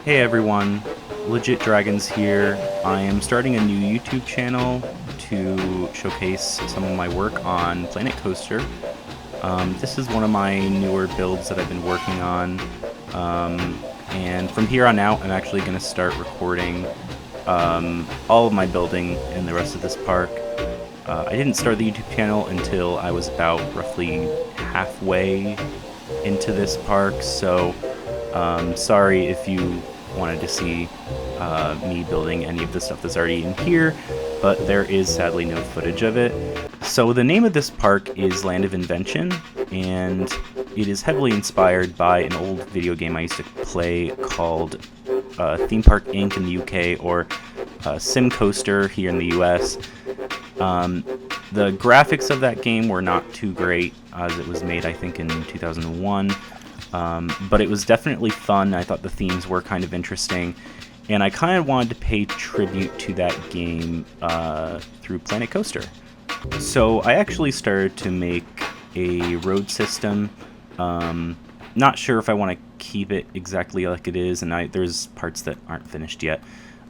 Hey everyone, Legit Dragons here. I am starting a new YouTube channel to showcase some of my work on Planet Coaster. This is one of my newer builds that I've been working on, and from here on out I'm actually going to start recording all of my building in the rest of this park. I didn't start the YouTube channel until I was about roughly halfway into this park, so sorry if you wanted to see me building any of the stuff that's already in here, but there is sadly no footage of it. So the name of this park is Land of Invention, and it is heavily inspired by an old video game I used to play called Theme Park Inc. in the UK, or Sim Coaster here in the US. The graphics of that game were not too great, as it was made I think in 2001. But it was definitely fun. I thought the themes were kind of interesting, and I kind of wanted to pay tribute to that game through Planet Coaster. So I actually started to make a road system. Not sure if I want to keep it exactly like it is, and there's parts that aren't finished yet.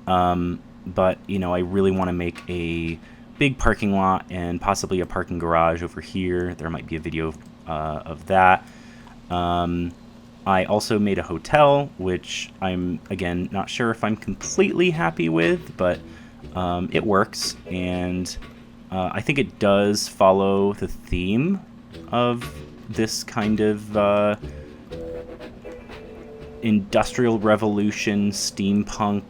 But you know, I really want to make a big parking lot and possibly a parking garage over here. There might be a video of that. I also made a hotel, which I'm, again, not sure if I'm completely happy with, but it works, and I think it does follow the theme of this kind of Industrial Revolution, steampunk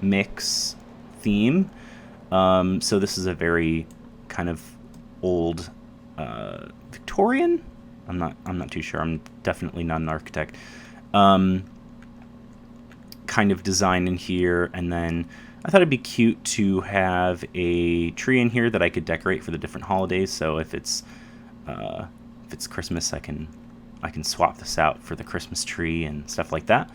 mix theme. So this is a very kind of old Victorian? I'm not too sure. I'm definitely not an architect. Kind of design in here, and then I thought it'd be cute to have a tree in here that I could decorate for the different holidays. So if it's Christmas, I can swap this out for the Christmas tree and stuff like that.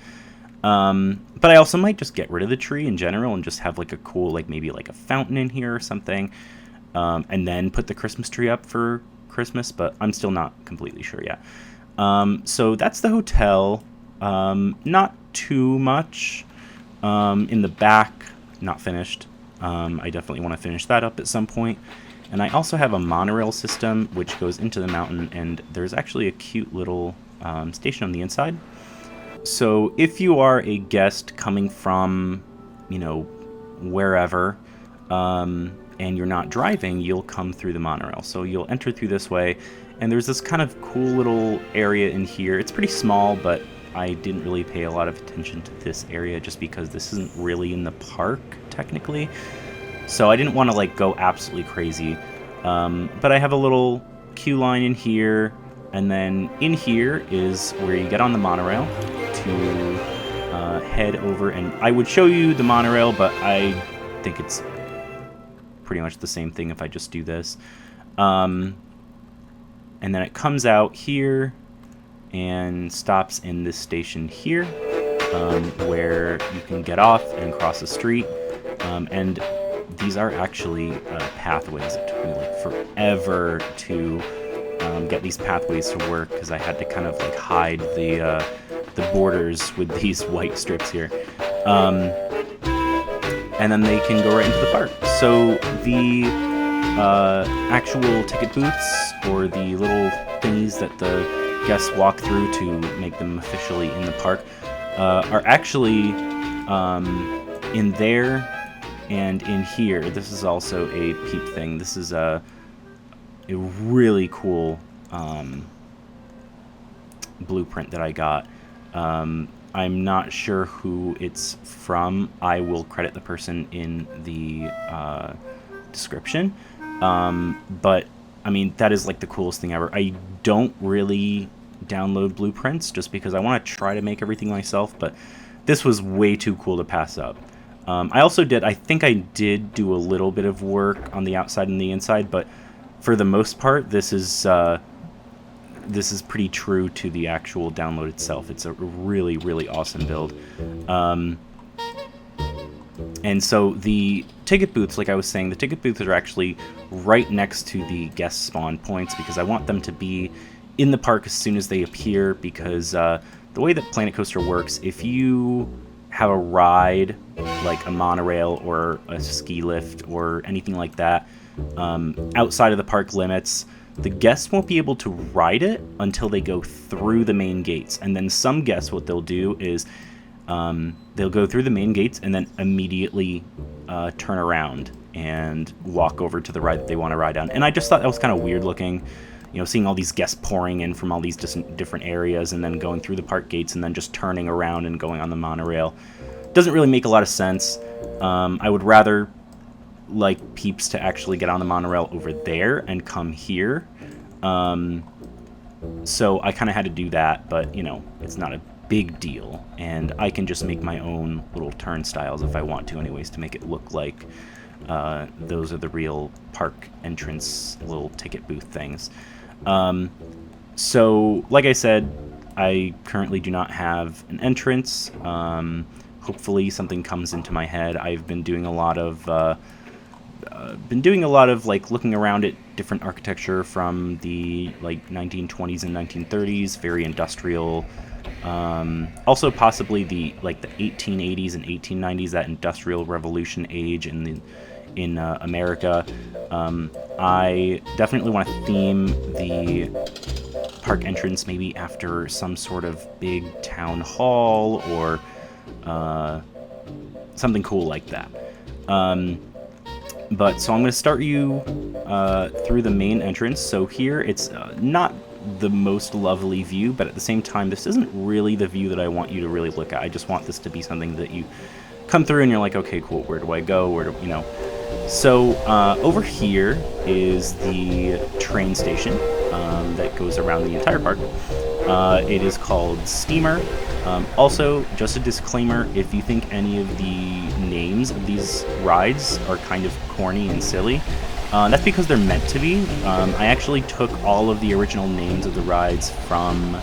But I also might just get rid of the tree in general and just have like a cool, like maybe like a fountain in here or something, and then put the Christmas tree up for Christmas, but I'm still not completely sure yet. So that's the hotel. Not too much in the back, not finished. I definitely want to finish that up at some point. And I also have a monorail system which goes into the mountain, and there's actually a cute little station on the inside. So if you are a guest coming from, you know, wherever, and you're not driving, you'll come through the monorail. So you'll enter through this way, and there's this kind of cool little area in here. It's pretty small, but I didn't really pay a lot of attention to this area just because this isn't really in the park, technically. So I didn't want to like go absolutely crazy. But I have a little queue line in here, and then in here is where you get on the monorail to head over, and I would show you the monorail, but I think it's pretty much the same thing if I just do this. And then it comes out here and stops in this station here, where you can get off and cross the street. And these are actually pathways. It took me like forever to get these pathways to work because I had to kind of like hide the borders with these white strips here. And then they can go right into the park. So the actual ticket booths, or the little thingies that the guests walk through to make them officially in the park, are actually in there and in here. This is also a peep thing. This is a really cool blueprint that I got. I'm not sure who it's from. I will credit the person in the description. But, I mean, that is like the coolest thing ever. I don't really download blueprints just because I want to try to make everything myself, but this was way too cool to pass up. I think I did do a little bit of work on the outside and the inside, but for the most part, this is pretty true to the actual download itself. It's a really, really awesome build. And so the ticket booths, like I was saying, the ticket booths are actually right next to the guest spawn points because I want them to be in the park as soon as they appear, because the way that Planet Coaster works, if you have a ride, like a monorail or a ski lift or anything like that, outside of the park limits, the guests won't be able to ride it until they go through the main gates. And then some guests, what they'll do is they'll go through the main gates and then immediately turn around and walk over to the ride that they want to ride on. And I just thought that was kind of weird looking, you know, seeing all these guests pouring in from all these different areas and then going through the park gates and then just turning around and going on the monorail. Doesn't really make a lot of sense. I would rather like peeps to actually get on the monorail over there and come here. So I kind of had to do that, but you know, it's not a big deal, and I can just make my own little turnstiles if I want to anyways, to make it look like those are the real park entrance little ticket booth things. So like I said, I currently do not have an entrance. Hopefully something comes into my head. I've been doing a lot of like looking around at different architecture from the like 1920s and 1930s, very industrial. Also possibly the 1880s and 1890s, that industrial revolution age in America. I definitely want to theme the park entrance maybe after some sort of big town hall or something cool like that. But so I'm going to start you through the main entrance. So here it's not the most lovely view, but at the same time, this isn't really the view that I want you to really look at. I just want this to be something that you come through and you're like, okay, cool, where do I go? Where do, you know? So over here is the train station that goes around the entire park. It is called Steamer. Also, just a disclaimer, if you think any of the names of these rides are kind of corny and silly, that's because they're meant to be. I actually took all of the original names of the rides from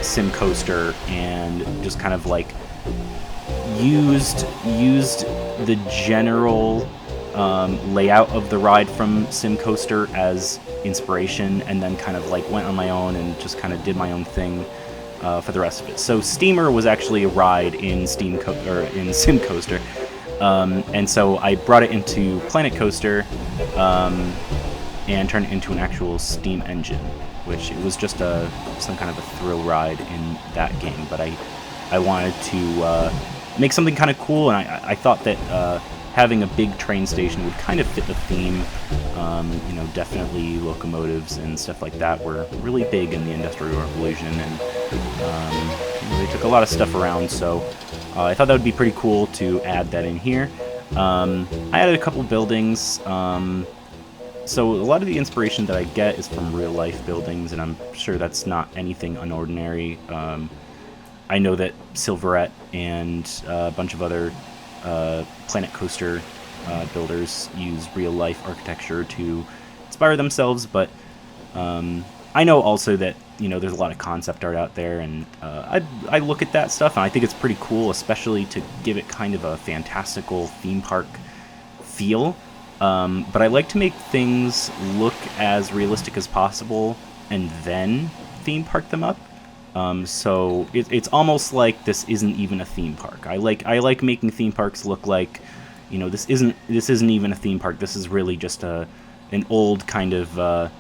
Sim Coaster and just kind of like used the general layout of the ride from Sim Coaster as inspiration, and then kind of like went on my own and just kind of did my own thing for the rest of it. So Steamer was actually a ride in Sim Coaster, and so I brought it into Planet Coaster and turned it into an actual steam engine, which it was just some kind of a thrill ride in that game. But I wanted to make something kind of cool, and I thought that having a big train station would kind of fit the theme. You know, definitely locomotives and stuff like that were really big in the Industrial Revolution, and they took a lot of stuff around, so I thought that would be pretty cool to add that in here. I added a couple buildings. So a lot of the inspiration that I get is from real life buildings, and I'm sure that's not anything unordinary. I know that Silverette and a bunch of other Planet Coaster builders use real life architecture to inspire themselves, but I know also that, you know, there's a lot of concept art out there, and I look at that stuff and I think it's pretty cool, especially to give it kind of a fantastical theme park feel. But I like to make things look as realistic as possible and then theme park them up. So it's almost like this isn't even a theme park. I like making theme parks look like, you know, this isn't even a theme park. This is really just an old kind of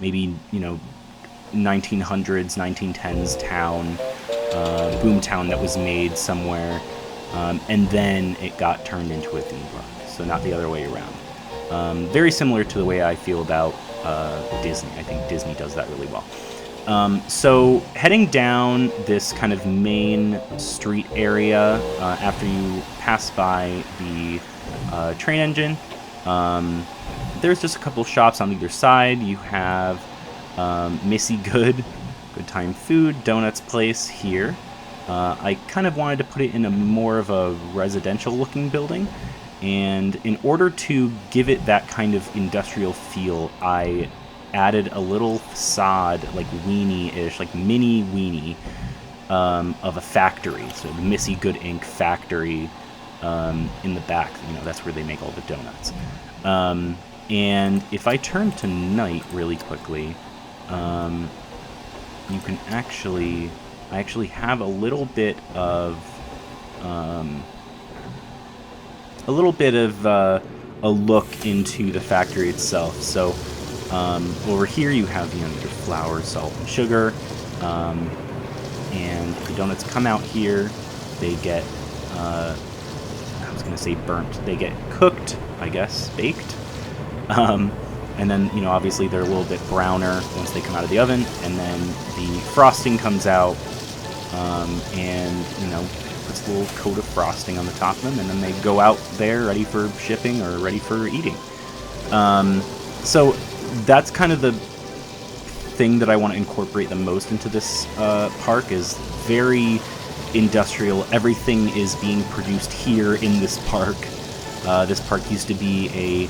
maybe, you know, 1900s, 1910s town, boom town that was made somewhere, and then it got turned into a theme park. So not the other way around. Very similar to the way I feel about Disney. I think Disney does that really well. So heading down this kind of main street area, after you pass by the train engine, there's just a couple shops on either side. You have Missy Good Time Food, Donuts Place here. I kind of wanted to put it in a more of a residential looking building, and in order to give it that kind of industrial feel, I added a little facade, like weenie-ish, like mini weenie, of a factory. So the Missy Good Inc. factory in the back, you know, that's where they make all the donuts. And if I turn to night really quickly, you can actually I actually have a little bit of a look into the factory itself. So over here you have your flour, salt, and sugar, and the donuts come out here. They get I was gonna say burnt. They get cooked, I guess, baked. And then, obviously they're a little bit browner once they come out of the oven, and then the frosting comes out, and, puts a little coat of frosting on the top of them, and then they go out there ready for shipping or ready for eating. So that's kind of the thing that I want to incorporate the most into this park, is very industrial. Everything is being produced here in this park. This park used to be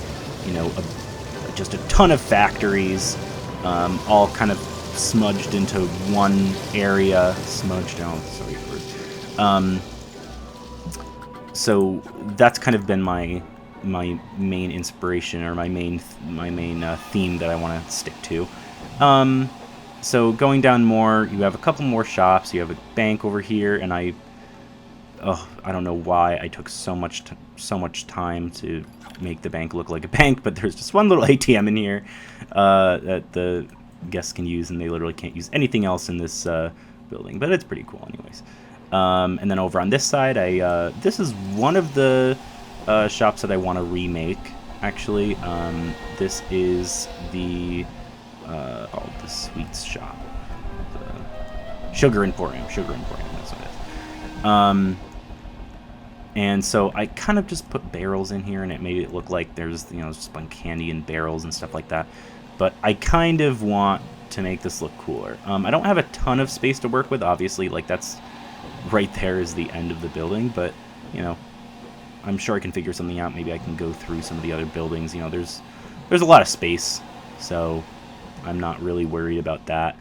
just a ton of factories, all kind of smudged into one area. Smudged, oh, sorry for so that's kind of been my main inspiration, or my main theme that I want to stick to. So going down more, you have a couple more shops. You have a bank over here, and I don't know why I took so much time to make the bank look like a bank, but there's just one little ATM in here that the guests can use, and they literally can't use anything else in this building, but it's pretty cool anyways. And then over on this side, this is one of the shops that I want to remake, actually. This is the sweets shop. The Sugar Emporium, that's what it is. And so I kind of just put barrels in here, and it made it look like there's, just like candy and barrels and stuff like that. But I kind of want to make this look cooler. I don't have a ton of space to work with, obviously. Like, that's right there is the end of the building, but, I'm sure I can figure something out. Maybe I can go through some of the other buildings. There's a lot of space, so I'm not really worried about that.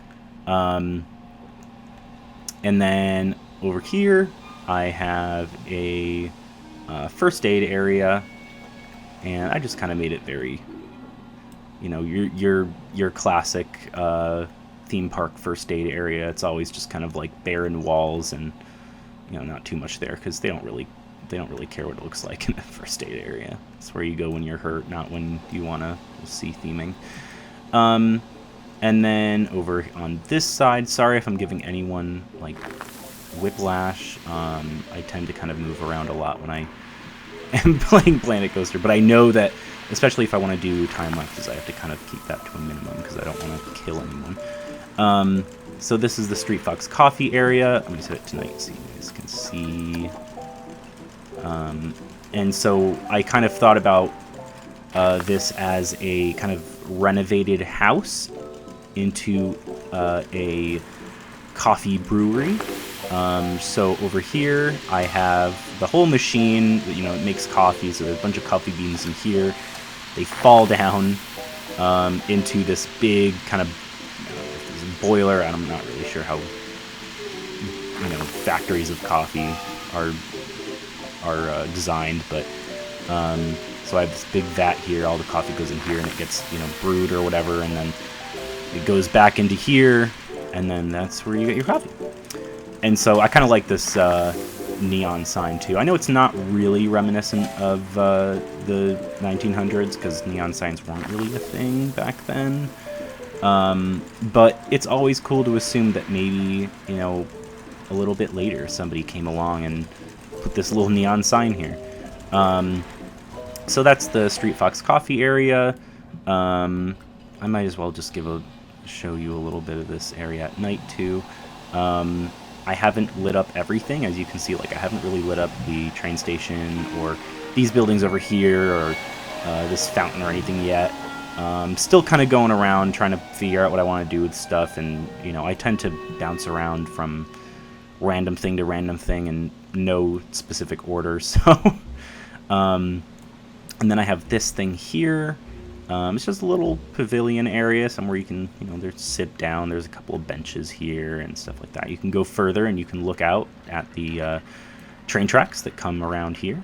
And then over here, I have a first aid area, and I just kind of made it very, your classic theme park first aid area. It's always just kind of like barren walls and not too much there, because they don't really care what it looks like in a first aid area. It's where you go when you're hurt, not when you want to see theming. And then over on this side, sorry if I'm giving anyone like whiplash. I tend to kind of move around a lot when I am playing Planet Coaster, but I know that, especially if I want to do time lapses, I have to kind of keep that to a minimum, because I don't want to kill anyone. So this is the Street Fox Coffee area. I'm going to set it tonight so you guys can see. And so I kind of thought about this as a kind of renovated house into a coffee brewery. So over here I have the whole machine that, it makes coffee. So there's a bunch of coffee beans in here. They fall down into this big kind of boiler. I'm not really sure how factories of coffee are designed, but so I have this big vat here. All the coffee goes in here, and it gets brewed or whatever, and then it goes back into here, and then that's where you get your coffee. And so I kind of like this neon sign too. I know it's not really reminiscent of the 1900s, because neon signs weren't really a thing back then. But it's always cool to assume that maybe, a little bit later somebody came along and put this little neon sign here. So that's the Street Fox Coffee area. I might as well just show you a little bit of this area at night too. I haven't lit up everything, as you can see. Like, I haven't really lit up the train station or these buildings over here, or this fountain or anything yet. Still kind of going around trying to figure out what I want to do with stuff, and I tend to bounce around from random thing to random thing in no specific order. So and then I have this thing here. It's just a little pavilion area, somewhere you can, there's sit down. There's a couple of benches here and stuff like that. You can go further and you can look out at the train tracks that come around here.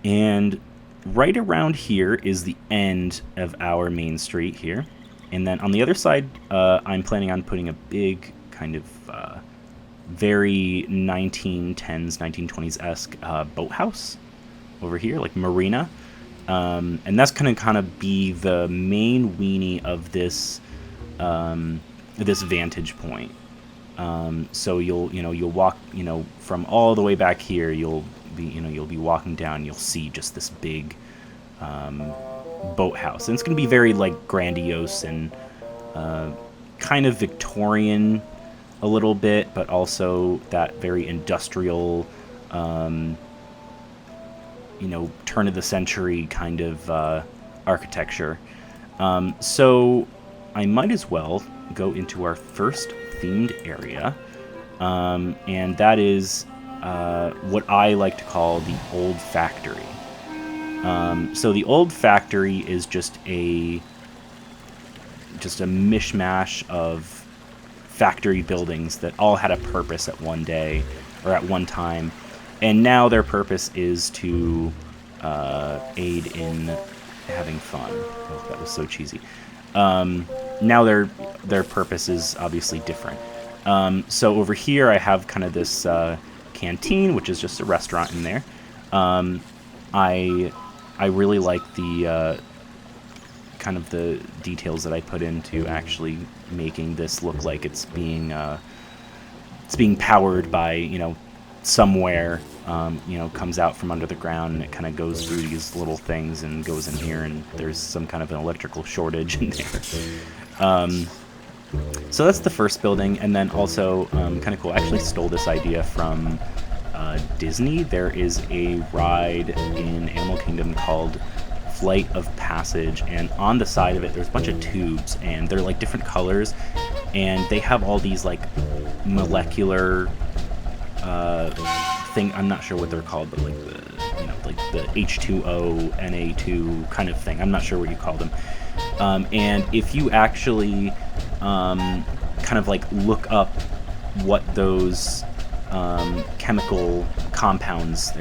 And right around here is the end of our main street here. And then on the other side, I'm planning on putting a big kind of very 1910s, 1920s-esque boathouse over here, like marina. And that's going to kind of be the main weenie of this this vantage point. So you'll walk, from all the way back here, you'll be walking down, you'll see just this big boathouse. And it's going to be very like grandiose and kind of Victorian a little bit, but also that very industrial, turn of the century kind of architecture. So I might as well go into our first themed area, and that is what I like to call the Old Factory. So the Old Factory is just a mishmash of factory buildings that all had a purpose at one day or at one time, and now their purpose is to aid in having fun. Oh, that was so cheesy. Now their purpose is obviously different. So over here I have kind of this canteen, which is just a restaurant in there. I really like the kind of the details that I put into actually making this look like it's being powered by somewhere. Comes out from under the ground, and it kind of goes through these little things and goes in here, and there's some kind of an electrical shortage in there. So that's the first building, and then also kind of cool. I actually stole this idea from Disney. There is a ride in Animal Kingdom called Flight of Passage, and on the side of it there's a bunch of tubes, and they're like different colors, and they have all these like molecular thing. I'm not sure what they're called, but like the H2O Na2 kind of thing. I'm not sure what you call them. And if you actually kind of like look up what those chemical compounds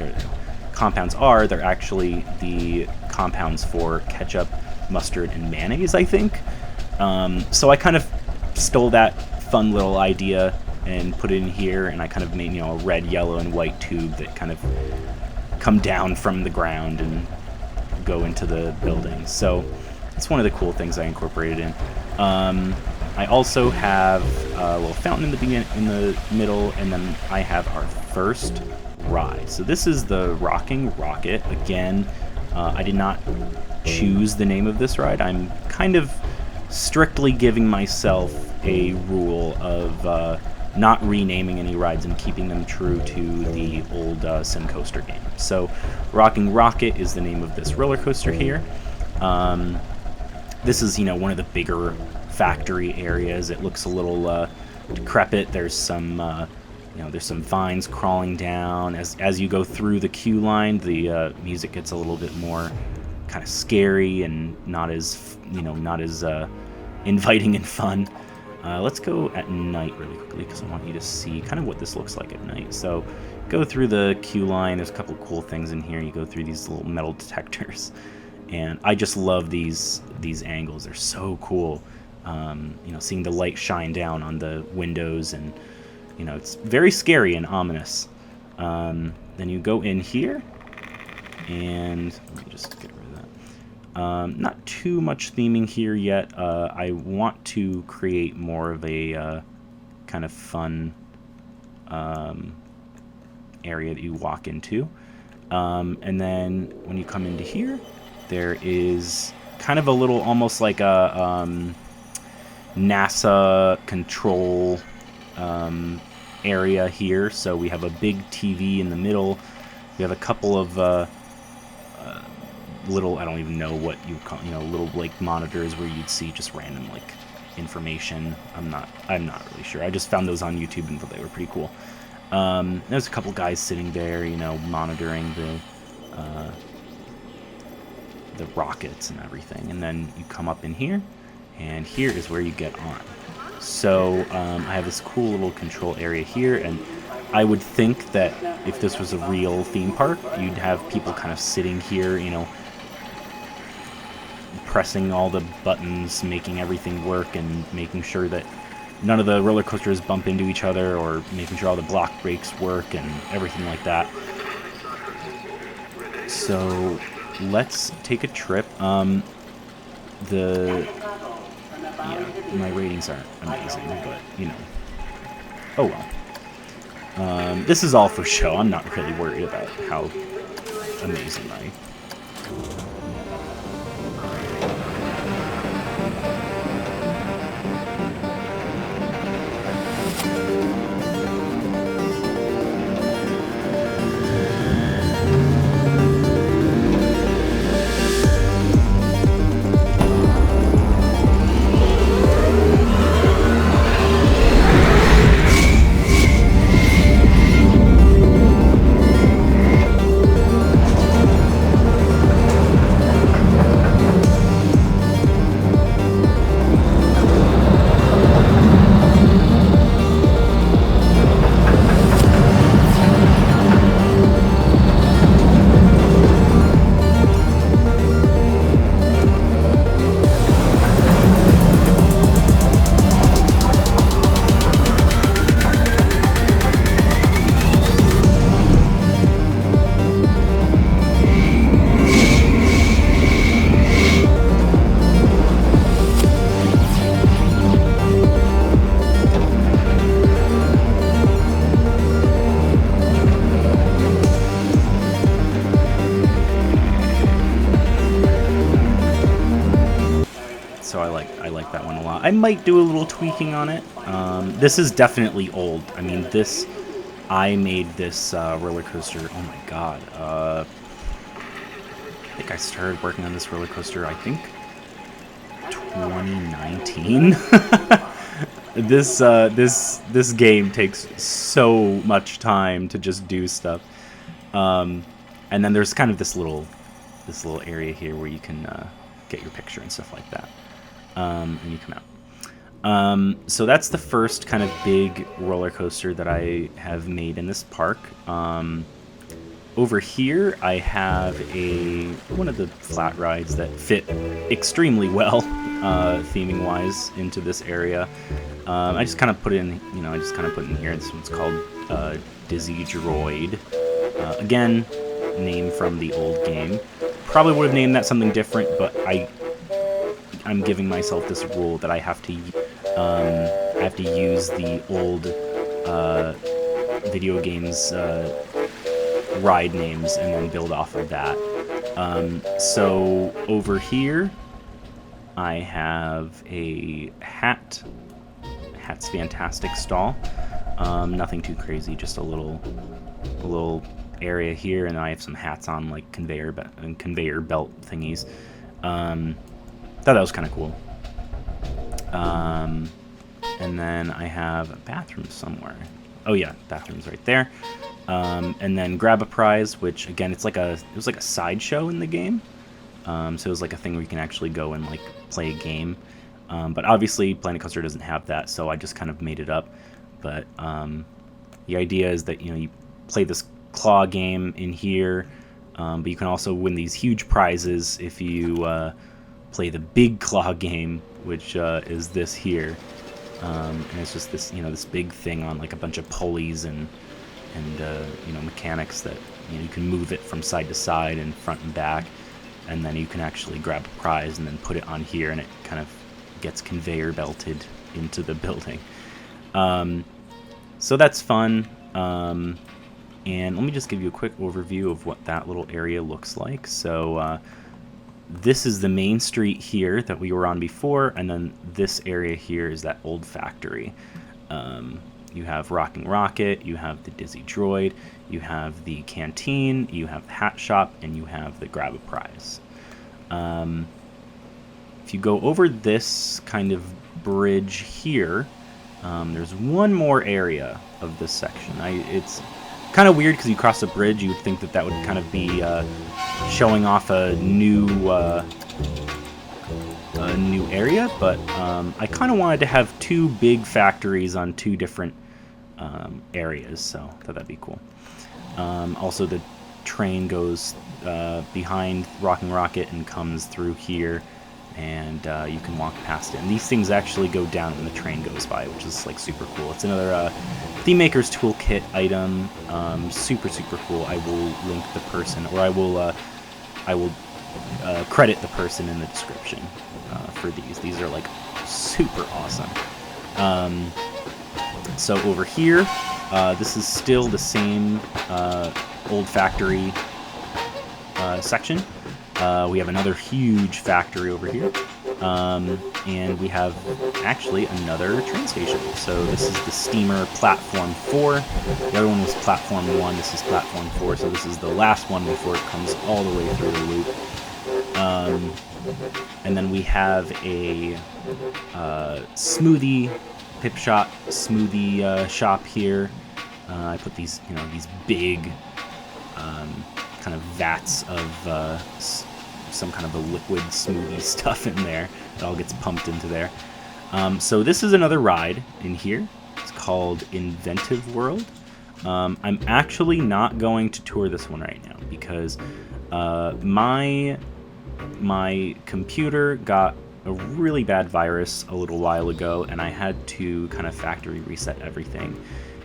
are, they're actually the compounds for ketchup, mustard, and mayonnaise, I think. So I kind of stole that fun little idea and put it in here, and I kind of made a red, yellow, and white tube that kind of come down from the ground and go into the building. So it's one of the cool things I incorporated in. I also have a little fountain in the middle, and then I have our first ride. So this is the Rocking Rocket. Again, I did not choose the name of this ride. I'm kind of strictly giving myself a rule of not renaming any rides and keeping them true to the old Sim Coaster game. So Rocking Rocket is the name of this roller coaster here. This is one of the bigger factory areas. It looks a little decrepit. There's some vines crawling down. As you go through the queue line, the music gets a little bit more kind of scary and not as inviting and fun. Let's go at night really quickly because I want you to see kind of what this looks like at night. So go through the queue line. There's a couple of cool things in here. You go through these little metal detectors, and I just love these angles. They're so cool. Seeing the light shine down on the windows, and it's very scary and ominous. Then you go in here, and let me just get rid of that. Not too much theming here yet. I want to create more of a kind of fun area that you walk into. And then when you come into here, there is kind of a little, almost like a NASA control area here. So we have a big TV in the middle. We have a couple of little, I don't even know what you call, little like monitors where you'd see just random like information. I'm not really sure. I just found those on YouTube and thought they were pretty cool. There's a couple guys sitting there, monitoring the rockets and everything. And then you come up in here, and here is where you get on. So I have this cool little control area here, and I would think that if this was a real theme park, you'd have people kind of sitting here, pressing all the buttons, making everything work, and making sure that none of the roller coasters bump into each other, or making sure all the block brakes work and everything like that. So let's take a trip. Yeah, my ratings aren't amazing, but you know, oh well. This is all for show. I'm not really worried about how amazing my so I like that one a lot. I might do a little tweaking on it. This is definitely old. I mean, I made this roller coaster. Oh my god. I think I started working on this roller coaster, I think 2019. This game takes so much time to just do stuff. And then there's kind of this little area here where you can get your picture and stuff like that. And you come out. So that's the first kind of big roller coaster that I have made in this park. Over here, I have one of the flat rides that fit extremely well, theming-wise, into this area. I just kind of put it in, I just kind of put it in here. This one's called Dizzy Droid. Again, name from the old game. Probably would have named that something different, but I'm giving myself this rule that I have to use the old video games ride names and then build off of that. So over here, I have a Hat's Fantastic stall. Nothing too crazy, just a little area here, and I have some hats on like conveyor belt thingies. Thought that was kind of cool. And then I have a bathroom somewhere. Oh yeah, bathroom's right there. And then Grab a Prize, which again, it was like a sideshow in the game. So it was like a thing where you can actually go and like play a game. But obviously Planet Coaster doesn't have that, so I just kind of made it up. But the idea is that you play this claw game in here, but you can also win these huge prizes if you play the big claw game, which is this here. And it's just this this big thing on like a bunch of pulleys and mechanics that you can move it from side to side and front and back, and then you can actually grab a prize and then put it on here, and it kind of gets conveyor belted into the building. So that's fun. And let me just give you a quick overview of what that little area looks like. So this is the main street here that we were on before, and then this area here is that old factory. You have Rocking Rocket, you have the Dizzy Droid, you have the canteen, you have the hat shop, and you have the Grab a Prize. If you go over this kind of bridge here, there's one more area of this section. It's kind of weird because you cross a bridge, you would think that would kind of be showing off a new area, but I kind of wanted to have two big factories on two different areas, so I thought that'd be cool. Also, the train goes behind Rocking Rocket and comes through here and you can walk past it. And these things actually go down when the train goes by, which is like super cool. It's another Theme Maker's Toolkit item. Super cool. I will link the person, or I will credit the person in the description for these. These are like super awesome. So over here, this is still the same old factory section. We have another huge factory over here, and we have actually another train station. So this is the steamer platform 4. The other one was platform 1. This is platform 4. So this is the last one before it comes all the way through the loop. And then we have a smoothie pip shop, smoothie shop here. I put these, these big kind of vats of some kind of a liquid smoothie stuff in there. It all gets pumped into there. So this is another ride in here. It's called Inventive World. I'm actually not going to tour this one right now because my computer got a really bad virus a little while ago, and I had to kind of factory reset everything.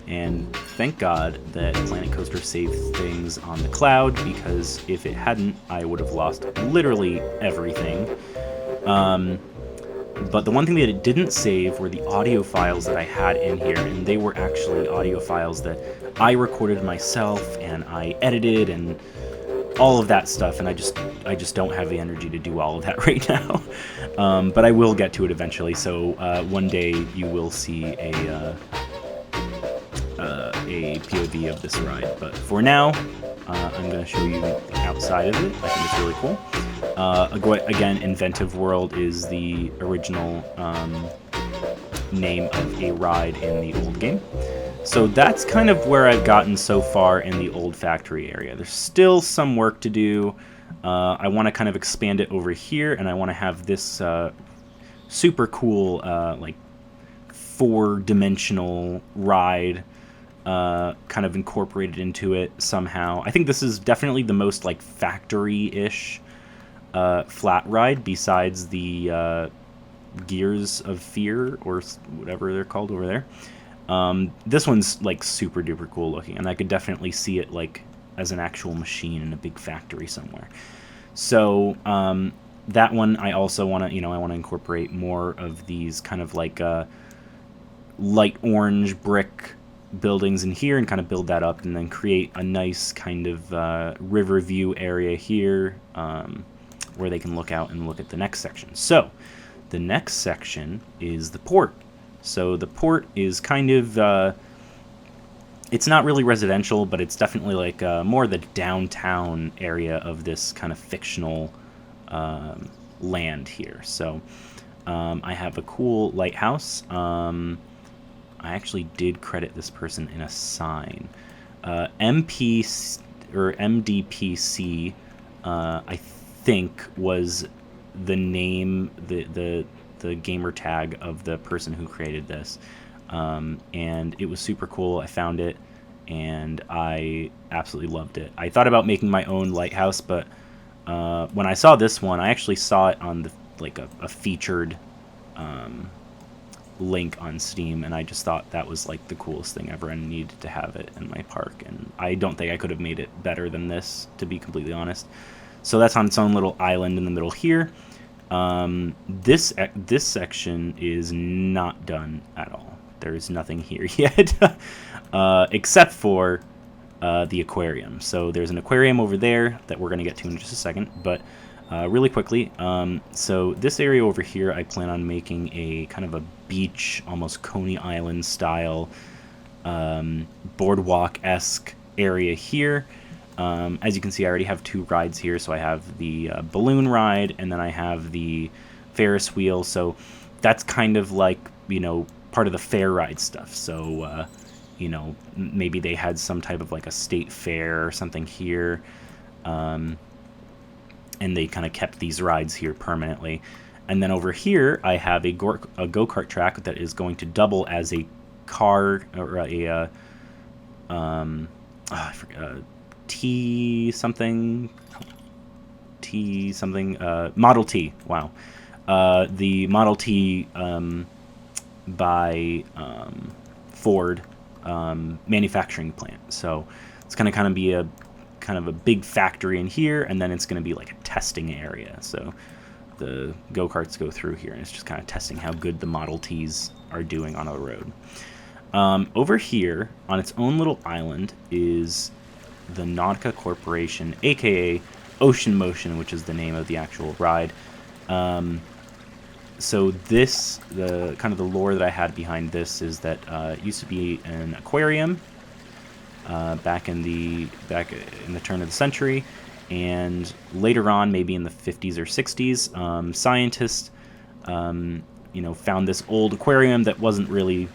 And thank God that Planet Coaster saved things on the cloud, because if it hadn't, I would have lost literally everything. But the one thing that it didn't save were the audio files that I had in here, and they were actually audio files that I recorded myself and I edited and all of that stuff, and I just don't have the energy to do all of that right now. But I will get to it eventually, so one day you will see a POV of this ride. But for now, I'm going to show you the outside of it. I think it's really cool. Again, Inventive World is the original name of a ride in the old game. So that's kind of where I've gotten so far in the old factory area. There's still some work to do. I want to kind of expand it over here, and I want to have this super cool, like 4-dimensional ride kind of incorporated into it somehow. I think this is definitely the most like factory-ish flat ride, besides the Gears of Fear, or whatever they're called over there. This one's like super duper cool looking, and I could definitely see it like as an actual machine in a big factory somewhere. So that one I also want to, I want to incorporate more of these kind of like light orange brick buildings in here and kind of build that up, and then create a nice kind of river view area here where they can look out and look at the next section. So the next section is the port. So the port is kind of, it's not really residential, but it's definitely like more the downtown area of this kind of fictional land here. So I have a cool lighthouse. I actually did credit this person in a sign. MDPC, I think, was the name, the gamer tag of the person who created this, and it was super cool. I found it and I absolutely loved it. I thought about making my own lighthouse, but when I saw this one, I actually saw it on the like a featured link on Steam, and I just thought that was like the coolest thing ever and needed to have it in my park, and I don't think I could have made it better than this, to be completely honest. So that's on its own little island in the middle here. This section is not done at all. There's nothing here yet, except for the aquarium. So there's an aquarium over there that we're going to get to in just a second, but really quickly, so this area over here, I plan on making a kind of a beach, almost Coney Island style, boardwalk-esque area here. As you can see, I already have 2 rides here. So I have the balloon ride, and then I have the Ferris wheel. So that's kind of like, part of the fair ride stuff. So, maybe they had some type of like a state fair or something here. And they kind of kept these rides here permanently. And then over here, I have a go-kart track that is going to double as a car, or a, I forgot, Model T, wow. the Model T by Ford manufacturing plant. So it's going to kind of be a big factory in here, and then it's going to be like a testing area. So the go-karts go through here, and it's just kind of testing how good the Model Ts are doing on the road. Over here, on its own little island, is the Nautica Corporation, aka Ocean Motion, which is the name of the actual ride. So this, the lore that I had behind this is that it used to be an aquarium back in the turn of the century, and later on, maybe in the 50s or 60s, scientists, found this old aquarium that wasn't really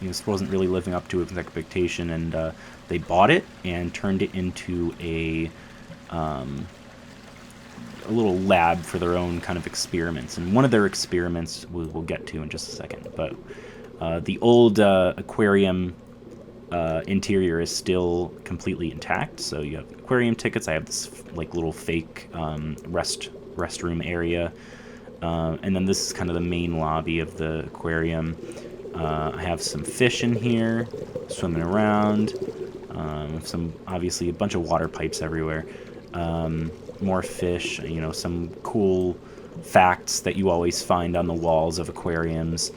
living up to its expectation, and they bought it and turned it into a little lab for their own kind of experiments. And one of their experiments we'll get to in just a second. But the old aquarium interior is still completely intact. So you have aquarium tickets. I have this like little fake restroom area. And then this is kind of the main lobby of the aquarium. I have some fish in here swimming around. Obviously a bunch of water pipes everywhere. More fish, some cool facts that you always find on the walls of aquariums.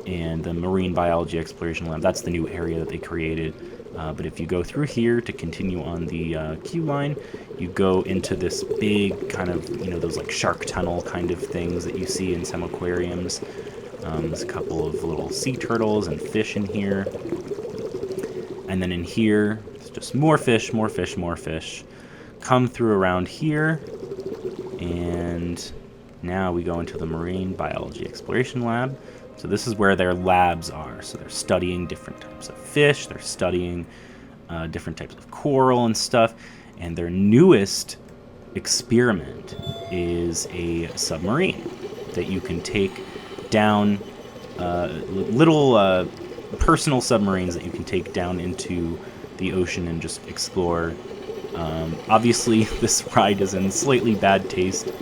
And the Marine Biology Exploration Lab, that's the new area that they created. But if you go through here to continue on the queue line, you go into this big kind of, those like shark tunnel kind of things that you see in some aquariums. There's a couple of little sea turtles and fish in here. And then in here, it's just more fish, more fish, more fish. Come through around here, and now we go into the Marine Biology Exploration Lab. So this is where their labs are. So they're studying different types of fish, they're studying different types of coral and stuff, and their newest experiment is a submarine that you can take down, little personal submarines that you can take down into the ocean and just explore. Obviously, this ride is in slightly bad taste,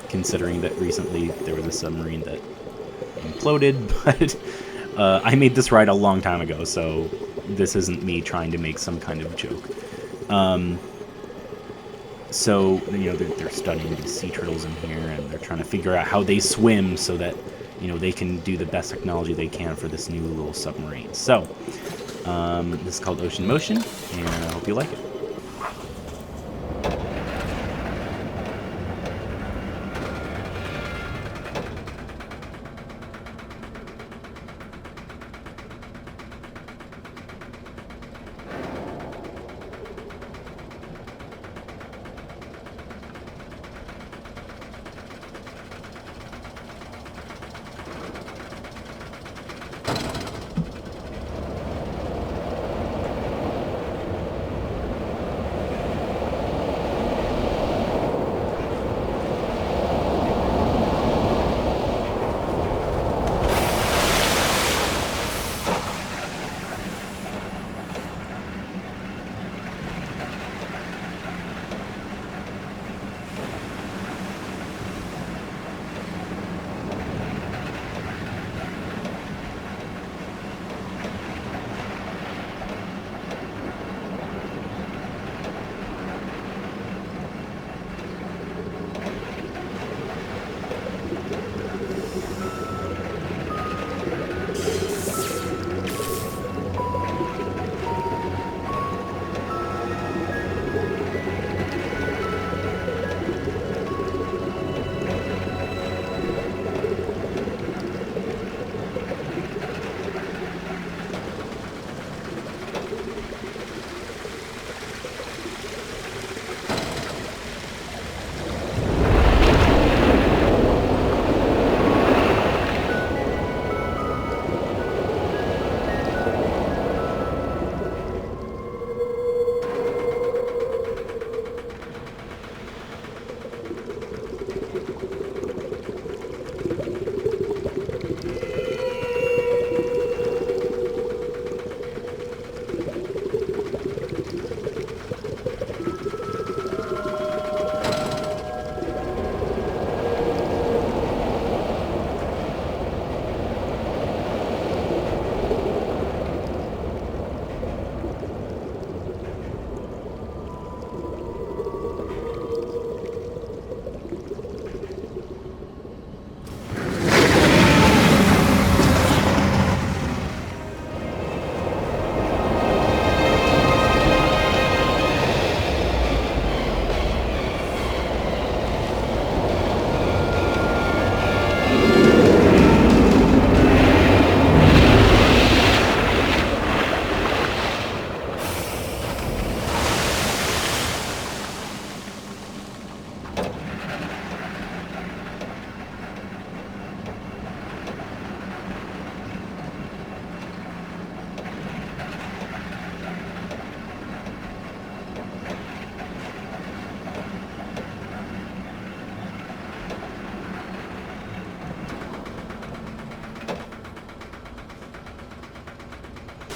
considering that recently there was a submarine that imploded, but I made this ride a long time ago, so this isn't me trying to make some kind of joke. So, they're studying these sea turtles in here, and they're trying to figure out how they swim so that, they can do the best technology they can for this new little submarine. So, this is called Ocean Motion, and I hope you like it.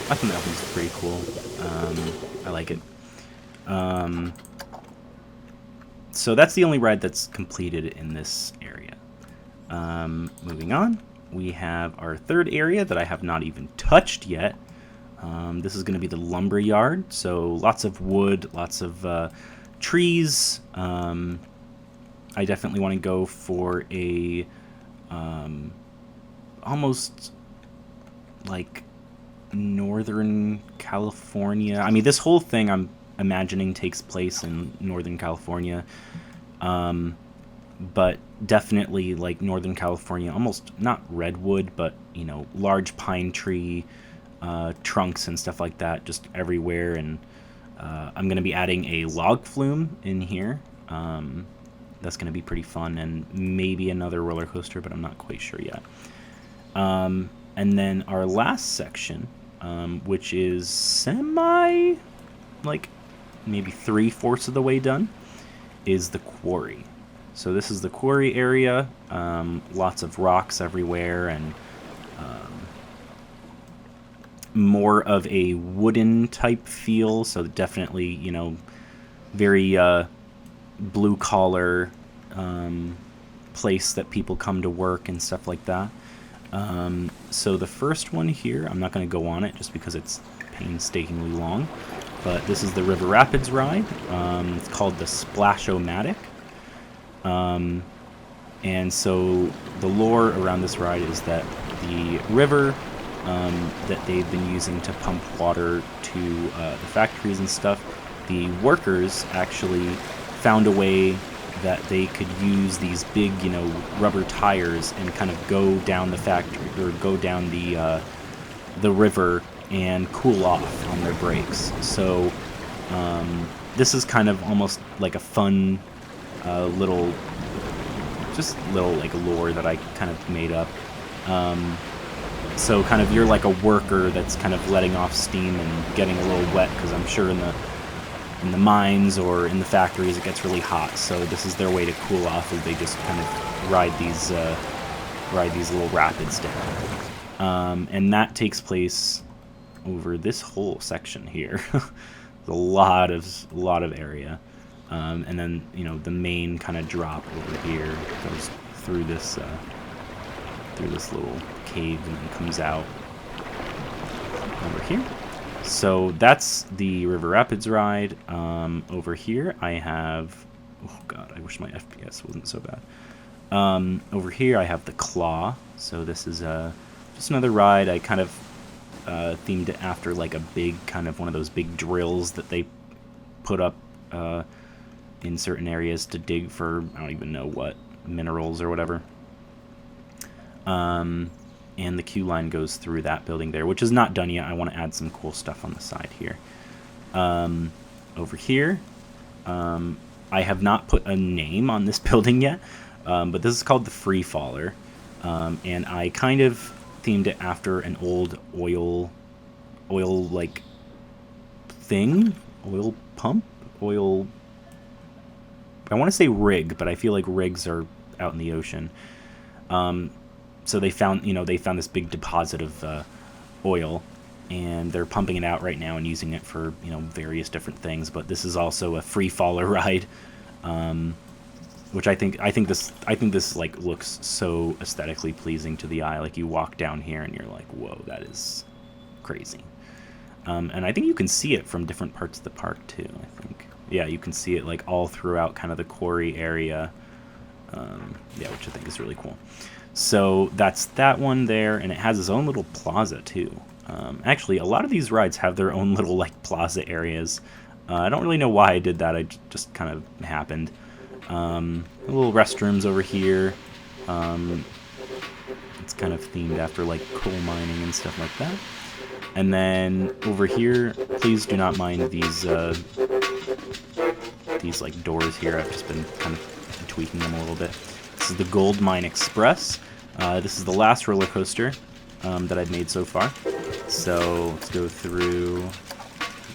I think that one's pretty cool. I like it. So that's the only ride that's completed in this area. Moving on, we have our third area that I have not even touched yet. This is going to be the lumber yard, so lots of wood, lots of trees. I definitely want to go for a almost like Northern California. I mean, this whole thing I'm imagining takes place in Northern California, but definitely like Northern California, almost not redwood, but you know, large pine tree trunks and stuff like that just everywhere. And I'm going to be adding a log flume in here. That's going to be pretty fun, and maybe another roller coaster, but I'm not quite sure yet. And then our last section, which is like maybe 3/4 of the way done, is the quarry. So this is the quarry area, lots of rocks everywhere, and more of a wooden type feel, so definitely, you know, very blue collar place that people come to work and stuff like that. So the first one here, I'm not going to go on it just because it's painstakingly long, but this is the River Rapids ride. It's called the Splash-O-Matic. And so the lore around this ride is that the river that they've been using to pump water to the factories and stuff, the workers actually found a way that they could use these big, you know, rubber tires and kind of go down the factory or go down the river and cool off on their brakes. So this is kind of almost like a fun little like lore that I kind of made up. So kind of you're like a worker that's kind of letting off steam and getting a little wet, because I'm sure in the mines or in the factories it gets really hot. So this is their way to cool off, as they just kind of ride these little rapids down. And that takes place over this whole section here. a lot of area. And then, you know, the main kind of drop over here goes through this little cave and then comes out over here. So that's the River Rapids ride. Over here I have, oh god, I wish my FPS wasn't so bad. Over here I have the Claw. So this is just another ride. I kind of themed it after like a big kind of one of those big drills that they put up in certain areas to dig for, I don't even know what, minerals or whatever. And the queue line goes through that building there, which is not done yet. I want to add some cool stuff on the side here. Over here, I have not put a name on this building yet, but this is called the Free Faller, and I kind of themed it after an old oil like thing, oil pump, oil. I want to say rig, but I feel like rigs are out in the ocean. So they found this big deposit of oil, and they're pumping it out right now and using it for, you know, various different things. But this is also a free faller ride, which I think this like looks so aesthetically pleasing to the eye. Like you walk down here and you're like, whoa, that is crazy. And I think you can see it from different parts of the park too. I think, yeah, you can see it like all throughout kind of the quarry area. Yeah, which I think is really cool. So that's that one there, and it has its own little plaza too. Actually, a lot of these rides have their own little like plaza areas. I don't really know why I did that. I just kind of happened. Little restrooms over here. It's kind of themed after like coal mining and stuff like that. And then over here, please do not mind these like doors here. I've just been kind of tweaking them a little bit. This is the Gold Mine Express. This is the last roller coaster that I've made so far. So let's go through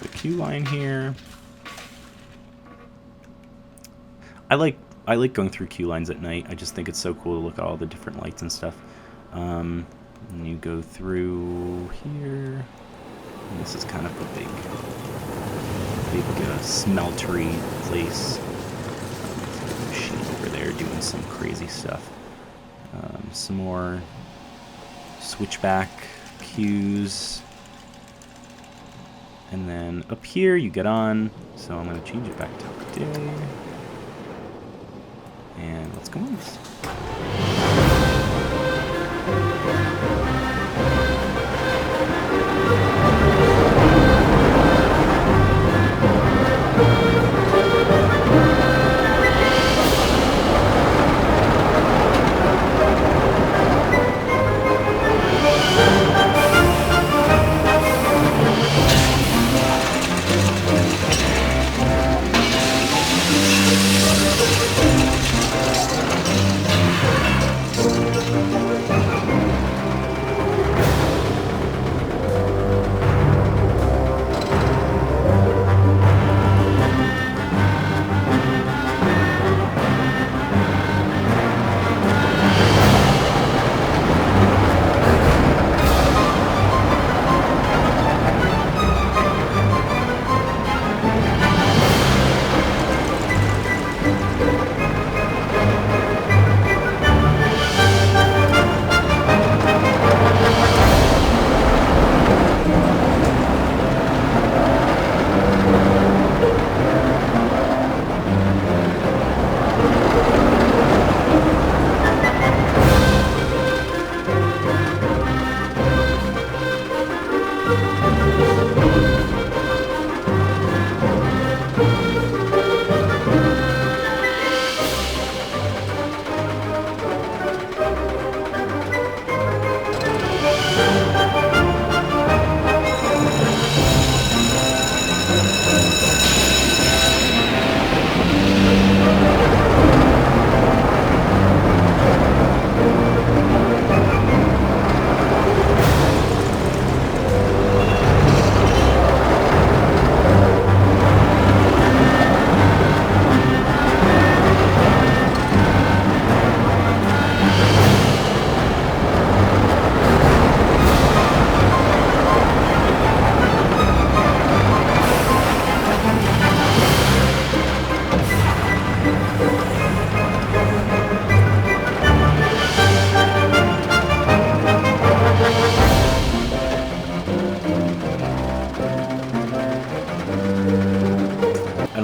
the queue line here. I like going through queue lines at night. I just think it's so cool to look at all the different lights and stuff. And you go through here. This is kind of a big smeltery place. Machine over there doing some crazy stuff. Some more switchback queues. And then up here you get on. So I'm going to change it back to day. And let's go on this.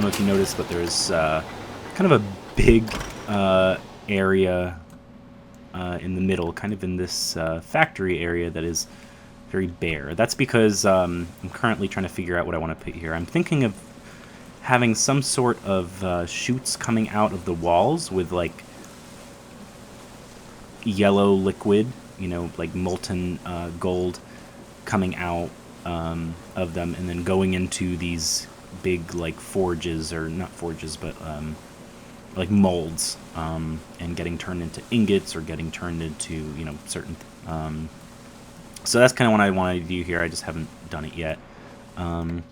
If you notice, but there's kind of a big area in the middle, kind of in this factory area that is very bare. That's because I'm currently trying to figure out what I want to put here. I'm thinking of having some sort of chutes coming out of the walls with like yellow liquid, you know, like molten gold coming out of them, and then going into these big like forges, or not forges, but like molds, and getting turned into ingots or getting turned into, you know, certain so that's kind of what I wanted to do here. I just haven't done it yet. And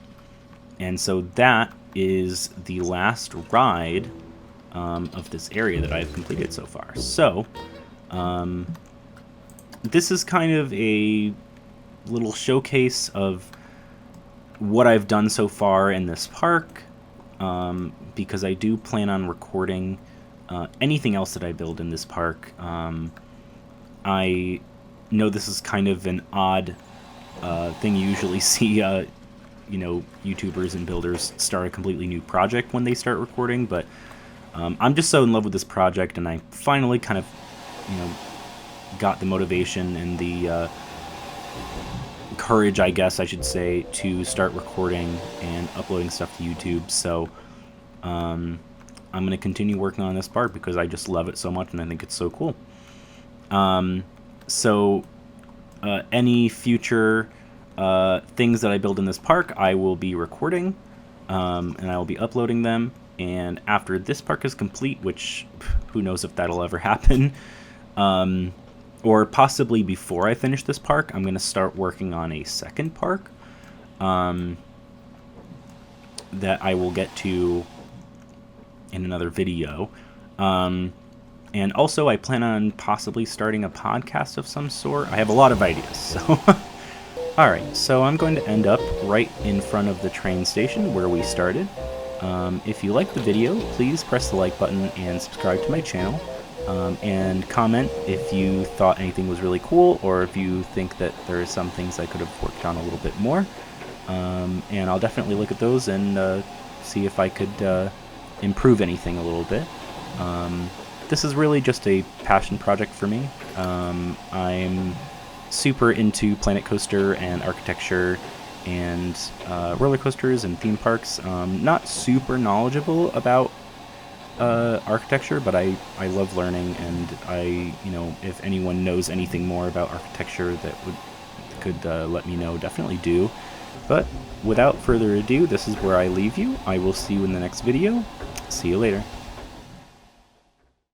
so that is the last ride of this area that I've completed so far. So this is kind of a little showcase of what I've done so far in this park, because I do plan on recording anything else that I build in this park. I know this is kind of an odd thing. You usually see, you know, YouTubers and builders start a completely new project when they start recording, but I'm just so in love with this project, and I finally kind of, you know, got the motivation and the courage, I guess I should say, to start recording and uploading stuff to YouTube. So I'm going to continue working on this part because I just love it so much and I think it's so cool. So any future things that I build in this park, I will be recording, and I will be uploading them. And after this park is complete, which who knows if that'll ever happen, or possibly before I finish this park, I'm going to start working on a second park that I will get to in another video. And also, I plan on possibly starting a podcast of some sort. I have a lot of ideas, so Alright, so I'm going to end up right in front of the train station where we started. If you liked the video, please press the like button and subscribe to my channel. And comment if you thought anything was really cool, or if you think that there are some things I could have worked on a little bit more. And I'll definitely look at those and see if I could improve anything a little bit. This is really just a passion project for me. I'm super into Planet Coaster and architecture and roller coasters and theme parks. Not super knowledgeable about architecture, but I love learning, and if anyone knows anything more about architecture that could let me know, definitely do. But without further ado, this is where I leave you. I will see you in the next video. See you later.